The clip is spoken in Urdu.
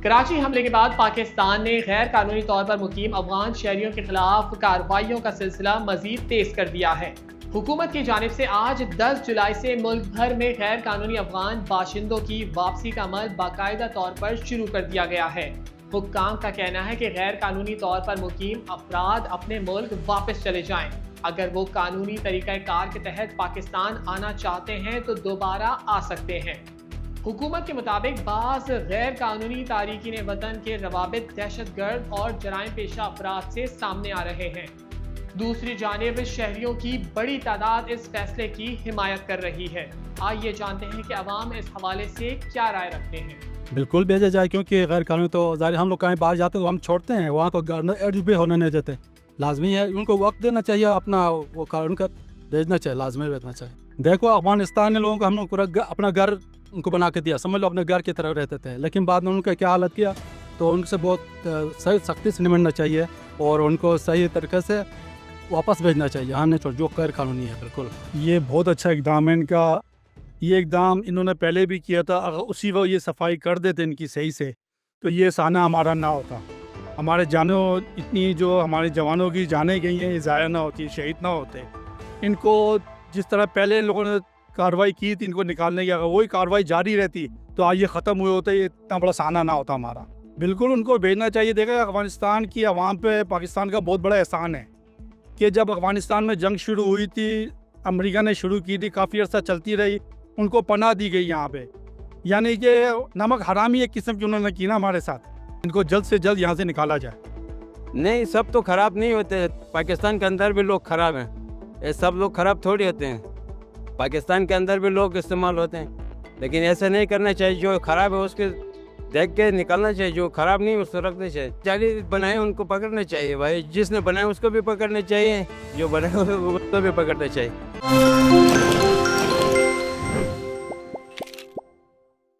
کراچی حملے کے بعد پاکستان نے غیر قانونی طور پر مقیم افغان شہریوں کے خلاف کارروائیوں کا سلسلہ مزید تیز کر دیا ہے۔ حکومت کی جانب سے آج 10 جولائی سے ملک بھر میں غیر قانونی افغان باشندوں کی واپسی کا عمل باقاعدہ طور پر شروع کر دیا گیا ہے۔ حکام کا کہنا ہے کہ غیر قانونی طور پر مقیم افراد اپنے ملک واپس چلے جائیں۔ اگر وہ قانونی طریقہ کار کے تحت پاکستان آنا چاہتے ہیں تو دوبارہ آ سکتے ہیں۔ حکومت کے مطابق بعض غیر قانونی تارکین وطن کے روابط دہشت گرد اور جرائم پیشہ افراد سے سامنے آ رہے ہیں۔ دوسری جانب شہریوں کی بڑی تعداد اس فیصلے کی حمایت کر رہی ہے۔ آئیے جانتے ہیں کہ عوام اس حوالے سے کیا رائے رکھتے ہیں۔ بالکل بھیجا جائے، کیونکہ غیر قانونی تو ظاہر ہم لوگ کہیں باہر جاتے ہیں تو ہم چھوڑتے ہیں، وہاں تو ایڈ بھی ہونے نہیں دیتے۔ لازمی ہے ان کو وقت دینا چاہیے، اپنا وہ قانون کا بھیجنا چاہیے، لازمی بھیجنا چاہیے۔ دیکھو افغانستان نے لوگوں کو ہم لوگ اپنا گھر ان کو بنا کے دیا، سمجھ لو اپنے گھر کی طرف رہتے تھے، لیکن بعد میں ان کا کیا حالت کیا، تو ان سے بہت صحیح سختی سے نمٹنا چاہیے اور ان کو صحیح طریقے سے واپس بھیجنا چاہیے، ہاں نہیں جو غیر قانونی ہے۔ بالکل یہ بہت اچھا اقدام ہے ان کا، یہ اقدام انہوں نے پہلے بھی کیا تھا۔ اگر اسی وقت یہ صفائی کر دیتے ان کی صحیح سے تو یہ سانحہ ہمارا نہ ہوتا، ہمارے جانوں اتنی جو ہمارے جوانوں کی جانیں گئی ہیں یہ ضائع نہ ہوتی، شہید نہ ہوتے۔ ان کو جس طرح پہلے لوگوں نے کارروائی کی تھی ان کو نکالنے کی، اگر وہی کارروائی جاری رہتی تو آج یہ ختم ہوئے ہوتے، یہ اتنا بڑا سانحہ نہ ہوتا ہمارا۔ بالکل ان کو بھیجنا چاہیے۔ دیکھیں افغانستان کی عوام پہ پاکستان کا بہت بڑا احسان ہے کہ جب افغانستان میں جنگ شروع ہوئی تھی، امریکہ نے شروع کی تھی، کافی عرصہ چلتی رہی، ان کو پناہ دی گئی یہاں پہ، یعنی کہ نمک حرامی ایک قسم کی انہوں نے کی نا ہمارے ساتھ۔ ان کو جلد سے جلد یہاں سے نکالا جائے۔ نہیں، سب تو خراب نہیں ہوتے، پاکستان کے اندر بھی لوگ خراب ہیں، یہ سب لوگ خراب تھوڑی ہوتے ہیں، پاکستان کے اندر بھی لوگ استعمال ہوتے ہیں، لیکن ایسا نہیں کرنا چاہیے۔ جو خراب ہے اس کے دیکھ کے نکالنا چاہیے، جو خراب نہیں اس کو رکھنا چاہیے۔ جعلی بنائے ان کو پکڑنا چاہیے بھائی، جس نے بنایا اس کو بھی پکڑنا چاہیے، جو بنائے اس کو بھی پکڑنا چاہیے۔